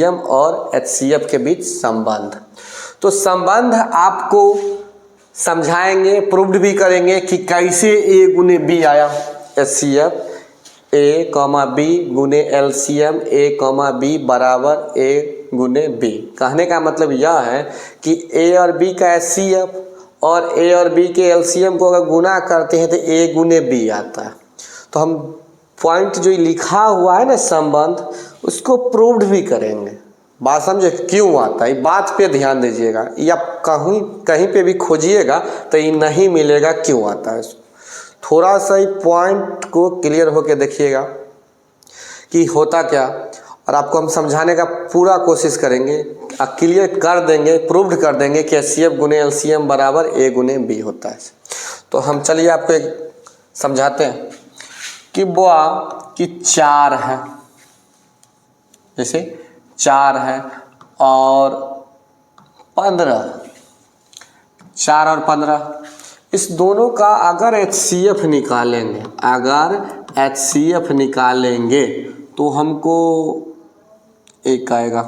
LCM और HCF के बीच संबंध। तो संबंध आपको समझाएंगे, प्रूव्ड भी करेंगे कि कैसे A गुने B आया। HCF A, B गुने LCM A, B बराबर A गुने B। कहने का मतलब यह है कि A और B का HCF और A और B के LCM को अगर गुना करते हैं तो A गुने B आता है। तो हम पॉइंट जो लिखा हुआ है ना संबंध, उसको प्रूव्ड भी करेंगे। बात समझे क्यों आता है, बात पे ध्यान दीजिएगा। या कहीं पे भी खोजिएगा तो ये नहीं मिलेगा क्यों आता है। थोड़ा सा ही पॉइंट को क्लियर होके देखिएगा कि होता क्या, और आपको हम समझाने का पूरा कोशिश करेंगे, क्लियर कर देंगे, प्रूव्ड कर देंगे कि HCF गुने LCM बराबर A गुने B होता है। तो हम चलिए आपको एक समझाते हैं कि बुआ कि 4 है, जैसे 4 है और 15, 4 और 15, इस दोनों का अगर HCF निकालेंगे, अगर HCF निकालेंगे तो हमको 1 आएगा।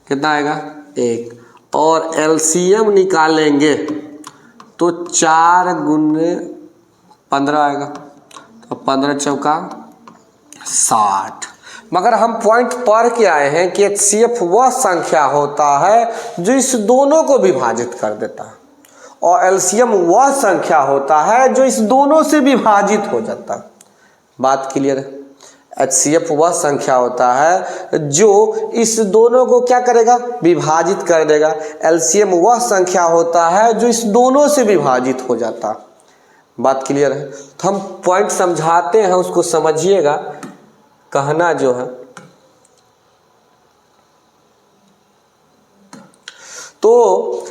कितना आएगा? 1। और LCM निकालेंगे तो 4 गुने 15 आएगा। तो 15 चौका 60। मगर हम पॉइंट पढ़ के आए हैं कि HCF वह संख्या होता है जो इस दोनों को विभाजित कर देता है, और LCM वह संख्या होता है जो इस दोनों से विभाजित हो जाता है। बात क्लियर है? HCF वह संख्या होता है जो इस दोनों को क्या करेगा? विभाजित कर देगा। LCM वह संख्या होता है जो इस दोनों से विभाजित हो जाता है। बात क्लियर है? तो हम पॉइंट समझाते हैं, उसको समझिएगा। कहना जो है, तो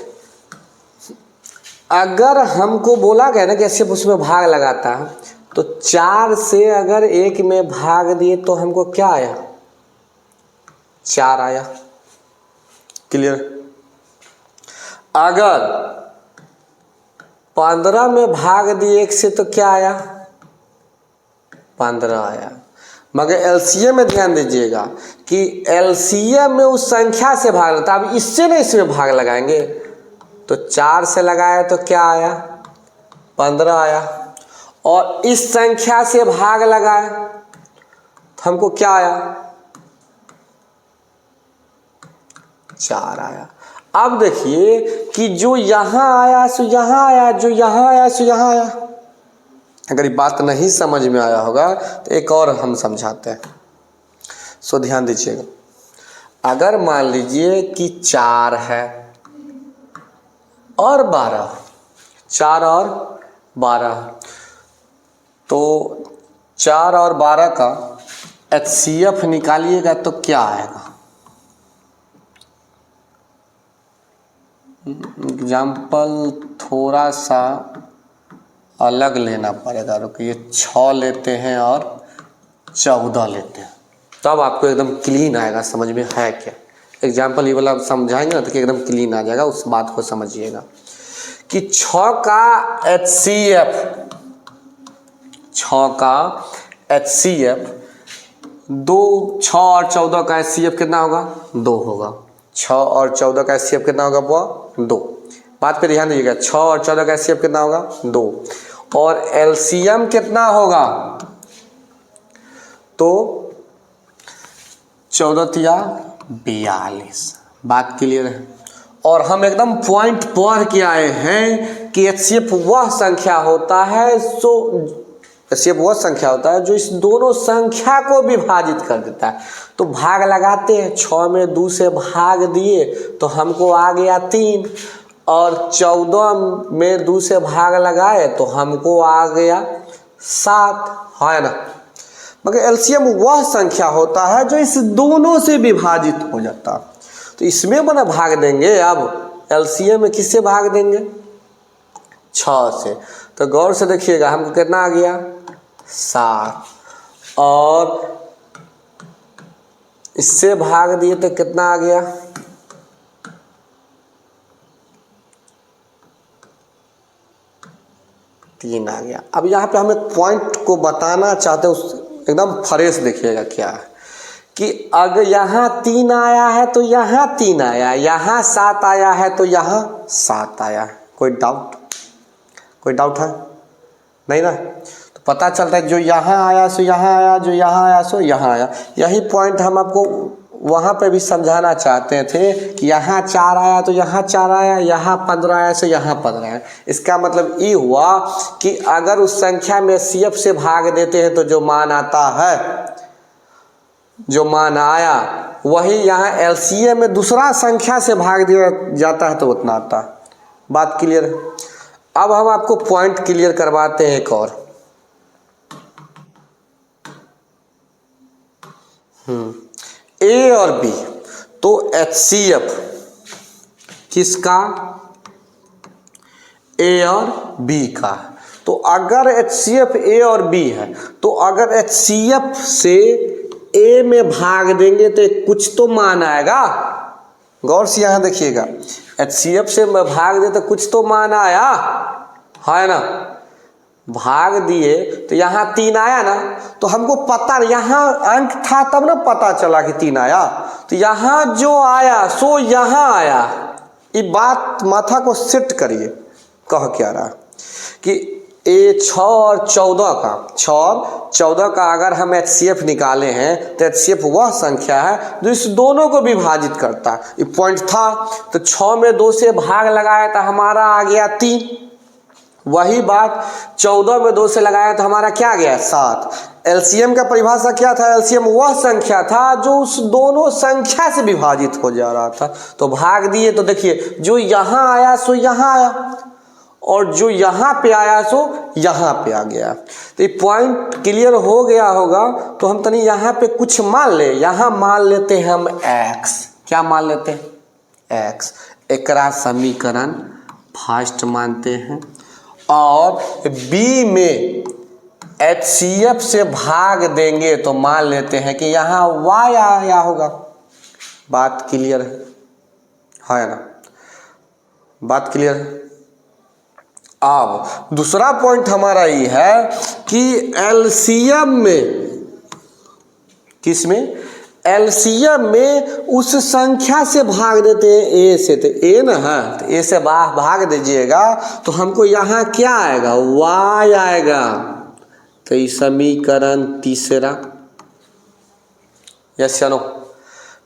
अगर हमको बोला गया ना कि ऐसे उसमें भाग लगाता है, तो 4 से अगर 1 में भाग दिए तो हमको क्या आया? 4 आया। क्लियर? अगर 15 में भाग दिए 1 से तो क्या आया? 15 आया। मगर LCM में ध्यान दीजिएगा कि LCM में उस संख्या से भाग लगता है। अब इससे ना इसमें भाग लगाएंगे, तो 4 से लगाया तो क्या आया? 15 आया। और इस संख्या से भाग लगाए तो हमको क्या आया? 4 आया। अब देखिए कि जो यहां आया सो यहां आया, जो यहां आया सो यहां आया। अगर ये बात नहीं समझ में आया होगा तो एक और हम समझाते हैं, सो ध्यान दीजिएगा। अगर मान लीजिए कि 4 है और 12, 4 और 12, तो 4 और 12 का HCF निकालिएगा तो क्या आएगा? एग्जाम्पल थोड़ा सा अलग लेना पड़ेगा। रुकिए, 6 लेते हैं और 14 लेते हैं, तब आपको एकदम क्लीन आएगा समझ में है क्या। एग्जाम्पल ये वाला समझाएंगे ना तो एकदम क्लीन आ जाएगा। उस बात को समझिएगा कि 6 का HCF, 6 का HCF 2, 6 और 14 का HCF कितना होगा? 2 होगा। 6 और 14 का HCF कितना होगा बुआ? 2। बात पे ध्यान दीजिएगा, 6 और 14 का HCF कितना होगा? 2। और LCM कितना होगा? तो 14 तिया 42। बात क्लियर है? और हम एकदम पॉइंट पढ़ के आए हैं कि HCF वह संख्या होता है HCF वह संख्या होता है जो इस दोनों संख्या को विभाजित कर देता है। तो भाग लगाते हैं, 6 में 2 से भाग दिए तो हमको आ गया 3, और 14 में 2 से भाग लगाए तो हमको आ गया 7, है ना। मगर LCM वह संख्या होता है जो इस दोनों से विभाजित हो जाता है। तो इसमें बना भाग देंगे। अब LCM में किससे भाग देंगे? 6 से। तो गौर से देखिएगा, हमको कितना आ गया? 7। और इससे भाग दिए तो कितना आ गया? 3 आ गया। अब यहाँ पे हम एक पॉइंट को बताना चाहते हैं, उस एकदम फ्रेश देखिएगा क्या है कि अगर यहाँ 3 आया है तो यहाँ 3 आया, यहाँ 7 आया है तो यहाँ 7 आया। कोई डाउट है? नहीं ना? तो पता चलता है जो यहाँ आया सो यहाँ आया, जो यहाँ आया सो यहाँ आया। यही पॉइंट हम आपको वहाँ पे भी समझाना चाहते थे कि यहाँ 4 आया तो यहाँ 4 आया, यहाँ 15 आया तो यहाँ 15 आया। इसका मतलब ये हुआ कि अगर उस संख्या में HCF से भाग देते हैं तो जो मान आता है, जो मान आया वही यहाँ LCM में दूसरा संख्या से भाग दिया जाता है तो उतना आता है। बात क्लियर है? अब हम आपको पॉइंट क्लियर करवाते हैं एक और। A और B, तो HCF किसका? A और B का। तो अगर HCF A और B है तो अगर HCF से A में भाग देंगे तो कुछ तो मान आएगा। गौर से यहाँ देखिएगा, HCF से भाग दे तो कुछ तो मान आया है ना। भाग दिए तो यहाँ 3 आया ना, तो हमको पता यहाँ अंक था तब ना पता चला कि 3 आया। तो यहाँ जो आया सो यहाँ आया। ये बात माथा को सेट करिए। कह क्या रहा कि ये 6 और 14 का, 6 और 14 का अगर हम HCF निकाले हैं तो HCF वह संख्या है जो इस दोनों को विभाजित करता है। ये पॉइंट था। तो 6 में 2 से भाग लगाया तो हमारा आ गया 3। वही बात 14 में 2 से लगाया तो हमारा क्या गया? 7। LCM का परिभाषा क्या था? LCM वह संख्या था जो उस दोनों संख्या से विभाजित हो जा रहा था। तो भाग दिए तो देखिए जो यहाँ आया सो यहाँ आया, और जो यहाँ पे आया सो यहाँ पे आ गया। तो ये पॉइंट क्लियर हो गया होगा। तो हम तनी यहाँ पे कुछ मान ले। यहाँ मान लेते हैं हम x। क्या मान लेते हैं? x। एकरा समीकरण फर्स्ट मानते हैं। और B में HCF से भाग देंगे तो मान लेते हैं कि यहाँ y आया होगा। बात क्लियर है ना? बात क्लियर है? अब दूसरा पॉइंट हमारा ये है कि LCM में, किस में? LCM में उस संख्या से भाग देते हैं A से। तो A ना है, तो A से भाग दीजिएगा तो हमको यहाँ क्या आएगा? Y आएगा। तो ये समीकरण तीसरा। यस या नो?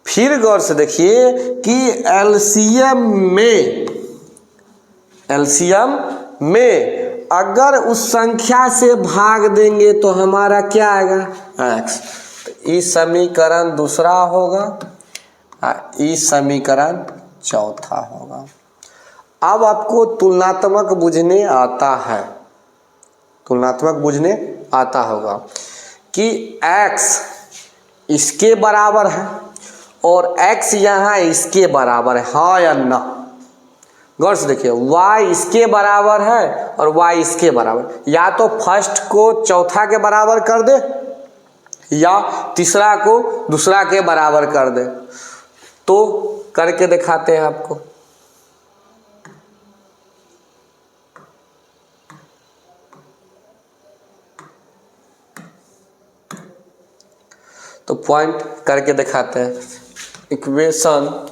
फिर गौर से देखिए कि LCM में अगर उस संख्या से भाग देंगे तो हमारा क्या आएगा? x। तो ये समीकरण दूसरा होगा, ये समीकरण चौथा होगा। अब आपको तुलनात्मक बुझने आता है, तुलनात्मक बुझने आता होगा कि x इसके बराबर है और x यहाँ इसके बराबर है, हाँ या ना? गौर से देखिए, y इसके बराबर है और y इसके बराबर। या तो फर्स्ट को चौथा के बराबर कर दे या तीसरा को दूसरा के बराबर कर दे। तो करके दिखाते हैं आपको। तो पॉइंट करके दिखाते हैं। इक्वेशन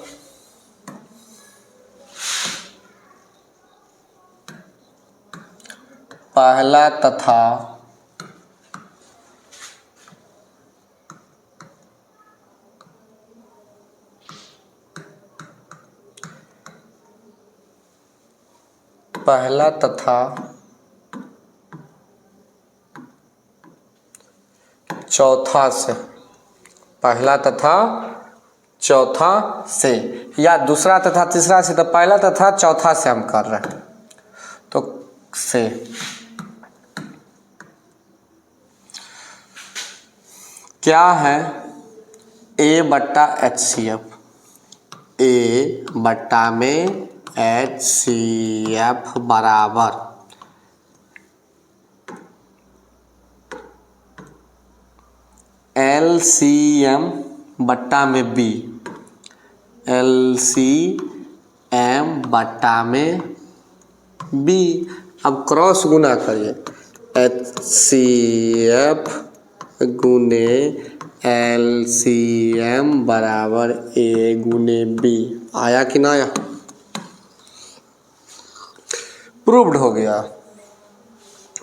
पहला तथा चौथा से, पहला तथा चौथा से, या दूसरा तथा तीसरा से। तो पहला तथा चौथा से हम कर रहे हैं तो से क्या है? A बट्टा HCF, A बट्टा में HCF बराबर LCM बट्टा में B, LCM बट्टा में B। अब क्रॉस गुना करिए, HCF गुने LCM बराबर A गुने B। आया कि ना आया? प्रूव्ड हो गया।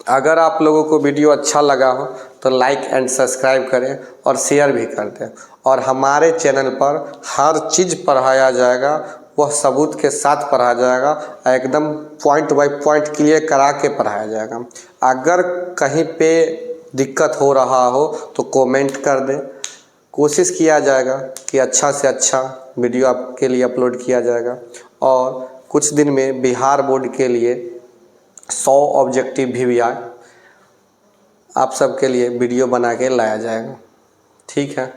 अगर आप लोगों को वीडियो अच्छा लगा हो तो लाइक एंड सब्सक्राइब करें और शेयर भी कर दें। और हमारे चैनल पर हर चीज़ पढ़ाया जाएगा, वह सबूत के साथ पढ़ाया जाएगा, एकदम पॉइंट बाय पॉइंट क्लियर करा के पढ़ाया जाएगा। अगर कहीं पे दिक्कत हो रहा हो तो कमेंट कर दें, कोशिश किया जाएगा कि अच्छा से अच्छा वीडियो आपके लिए अपलोड किया जाएगा। और कुछ दिन में बिहार बोर्ड के लिए 100 ऑब्जेक्टिव भी आए, आप सबके लिए वीडियो बना के लाया जाएगा। ठीक है।